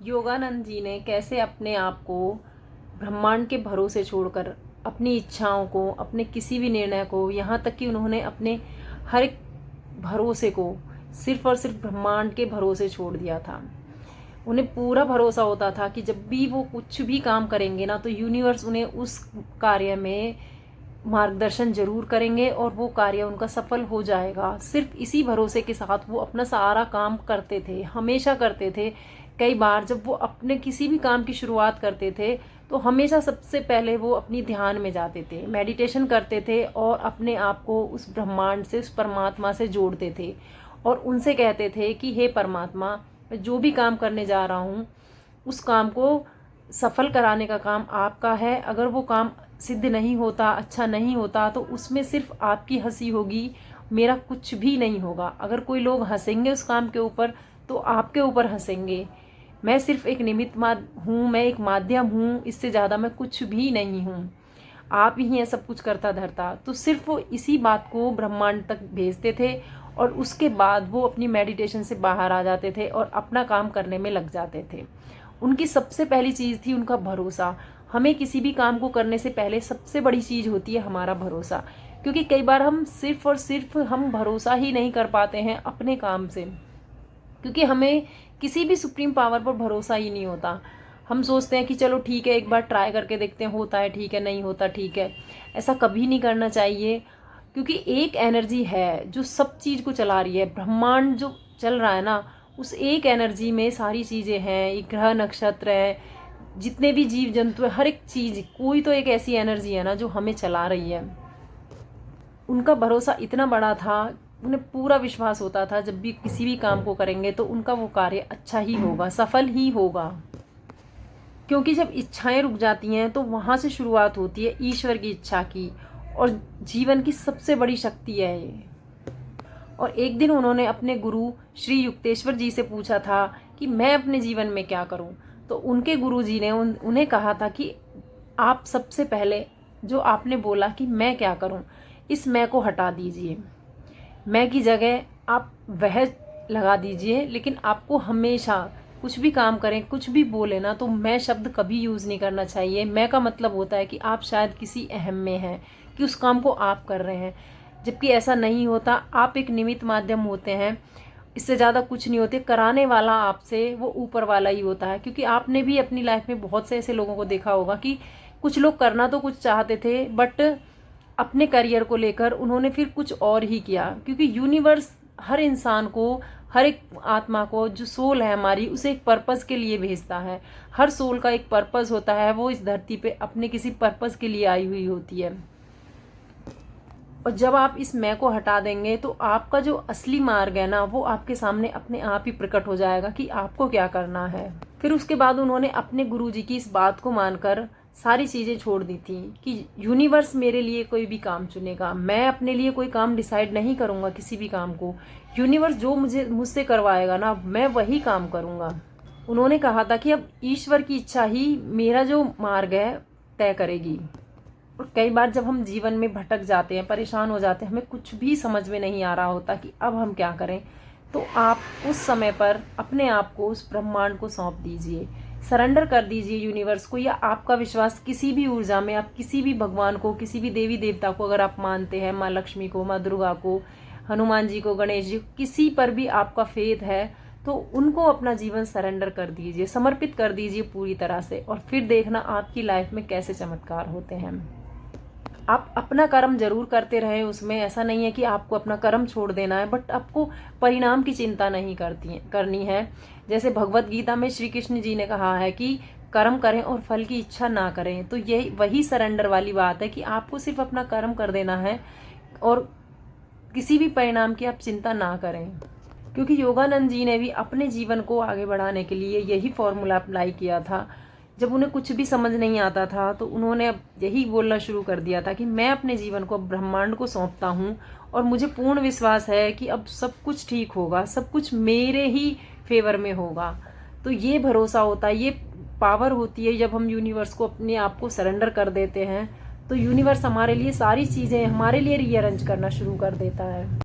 योगानंद जी ने कैसे अपने आप को ब्रह्मांड के भरोसे छोड़कर अपनी इच्छाओं को, अपने किसी भी निर्णय को, यहाँ तक कि उन्होंने अपने हर एक भरोसे को सिर्फ और सिर्फ ब्रह्मांड के भरोसे छोड़ दिया था। उन्हें पूरा भरोसा होता था कि जब भी वो कुछ भी काम करेंगे ना, तो यूनिवर्स उन्हें उस कार्य में मार्गदर्शन जरूर करेंगे और वो कार्य उनका सफल हो जाएगा। सिर्फ इसी भरोसे के साथ वो अपना सारा काम करते थे, हमेशा करते थे। कई बार जब वो अपने किसी भी काम की शुरुआत करते थे तो हमेशा सबसे पहले वो अपनी ध्यान में जाते थे, मेडिटेशन करते थे और अपने आप को उस ब्रह्मांड से, उस परमात्मा से जोड़ते थे और उनसे कहते थे कि हे परमात्मा, मैं जो भी काम करने जा रहा हूँ उस काम को सफल कराने का काम आपका है। अगर वो काम सिद्ध नहीं होता, अच्छा नहीं होता, तो उसमें सिर्फ आपकी हंसी होगी, मेरा कुछ भी नहीं होगा। अगर कोई लोग हंसेंगे उस काम के ऊपर तो आपके ऊपर हंसेंगे। मैं सिर्फ एक निमित्त हूँ, मैं एक माध्यम हूँ, इससे ज़्यादा मैं कुछ भी नहीं हूँ। आप ही हैं सब कुछ करता धरता। तो सिर्फ वो इसी बात को ब्रह्मांड तक भेजते थे और उसके बाद वो अपनी मेडिटेशन से बाहर आ जाते थे और अपना काम करने में लग जाते थे। उनकी सबसे पहली चीज़ थी उनका भरोसा। हमें किसी भी काम को करने से पहले सबसे बड़ी चीज़ होती है हमारा भरोसा, क्योंकि कई बार हम सिर्फ और सिर्फ हम भरोसा ही नहीं कर पाते हैं अपने काम से, क्योंकि हमें किसी भी सुप्रीम पावर पर भरोसा ही नहीं होता। हम सोचते हैं कि चलो ठीक है, एक बार ट्राई करके देखते हैं, होता है ठीक है, नहीं होता ठीक है। ऐसा कभी नहीं करना चाहिए, क्योंकि एक एनर्जी है जो सब चीज़ को चला रही है। ब्रह्मांड जो चल रहा है ना, उस एक एनर्जी में सारी चीज़ें हैं, ये ग्रह नक्षत्र है, जितने भी जीव जंतु है, हर एक चीज़, कोई तो एक ऐसी एनर्जी है ना जो हमें चला रही है। उनका भरोसा इतना बड़ा था, उन्हें पूरा विश्वास होता था जब भी किसी भी काम को करेंगे तो उनका वो कार्य अच्छा ही होगा, सफल ही होगा। क्योंकि जब इच्छाएं रुक जाती हैं तो वहाँ से शुरुआत होती है ईश्वर की इच्छा की, और जीवन की सबसे बड़ी शक्ति है ये। और एक दिन उन्होंने अपने गुरु श्री युक्तेश्वर जी से पूछा था कि मैं अपने जीवन में क्या करूं। तो उनके गुरु जी ने उन्हें कहा था कि आप सबसे पहले जो आपने बोला कि मैं क्या करूं, इस मैं को हटा दीजिए। मैं की जगह आप वह लगा दीजिए, लेकिन आपको हमेशा कुछ भी काम करें, कुछ भी बोले ना, तो मैं शब्द कभी यूज़ नहीं करना चाहिए। मैं का मतलब होता है कि आप शायद किसी अहम में हैं, कि उस काम को आप कर रहे हैं, जबकि ऐसा नहीं होता। आप एक निमित्त माध्यम होते हैं, इससे ज़्यादा कुछ नहीं होते। कराने वाला आपसे वो ऊपर वाला ही होता है। क्योंकि आपने भी अपनी लाइफ में बहुत से ऐसे लोगों को देखा होगा कि कुछ लोग करना तो कुछ चाहते थे, बट अपने करियर को लेकर उन्होंने फिर कुछ और ही किया। क्योंकि यूनिवर्स हर इंसान को, हर एक आत्मा को, जो सोल है हमारी, उसे एक पर्पस के लिए भेजता है। हर सोल का एक पर्पस होता है, वो इस धरती पे अपने किसी पर्पस के लिए आई हुई होती है। और जब आप इस मैं को हटा देंगे तो आपका जो असली मार्ग है ना, वो आपके सामने अपने आप ही प्रकट हो जाएगा कि आपको क्या करना है। फिर उसके बाद उन्होंने अपने गुरुजी की इस बात को मानकर सारी चीज़ें छोड़ दी थी कि यूनिवर्स मेरे लिए कोई भी काम चुनेगा, मैं अपने लिए कोई काम डिसाइड नहीं करूँगा किसी भी काम को। यूनिवर्स जो मुझसे करवाएगा ना, मैं वही काम करूँगा। उन्होंने कहा था कि अब ईश्वर की इच्छा ही मेरा जो मार्ग है तय करेगी। और कई बार जब हम जीवन में भटक जाते हैं, परेशान हो जाते हैं, हमें कुछ भी समझ में नहीं आ रहा होता कि अब हम क्या करें, तो आप उस समय पर अपने आप को उस ब्रह्मांड को सौंप दीजिए, सरेंडर कर दीजिए यूनिवर्स को। या आपका विश्वास किसी भी ऊर्जा में, आप किसी भी भगवान को, किसी भी देवी देवता को अगर आप मानते हैं, माँ लक्ष्मी को, माँ दुर्गा को, हनुमान जी को, गणेश जी, किसी पर भी आपका फेथ है, तो उनको अपना जीवन सरेंडर कर दीजिए, समर्पित कर दीजिए पूरी तरह से। और फिर देखना आपकी लाइफ में कैसे चमत्कार होते हैं। आप अपना कर्म जरूर करते रहें, उसमें ऐसा नहीं है कि आपको अपना कर्म छोड़ देना है, बट आपको परिणाम की चिंता नहीं करनी है। जैसे भगवत गीता में श्री कृष्ण जी ने कहा है कि कर्म करें और फल की इच्छा ना करें। तो यही वही सरेंडर वाली बात है कि आपको सिर्फ अपना कर्म कर देना है और किसी भी परिणाम की आप चिंता ना करें। क्योंकि योगानंद जी ने भी अपने जीवन को आगे बढ़ाने के लिए यही फॉर्मूला अप्लाई किया था। जब उन्हें कुछ भी समझ नहीं आता था तो उन्होंने अब यही बोलना शुरू कर दिया था कि मैं अपने जीवन को ब्रह्मांड को सौंपता हूँ और मुझे पूर्ण विश्वास है कि अब सब कुछ ठीक होगा, सब कुछ मेरे ही फेवर में होगा। तो ये भरोसा होता है, ये पावर होती है जब हम यूनिवर्स को, अपने आप को सरेंडर कर देते हैं, तो यूनिवर्स हमारे लिए सारी चीज़ें हमारे लिए रीअरेंज करना शुरू कर देता है।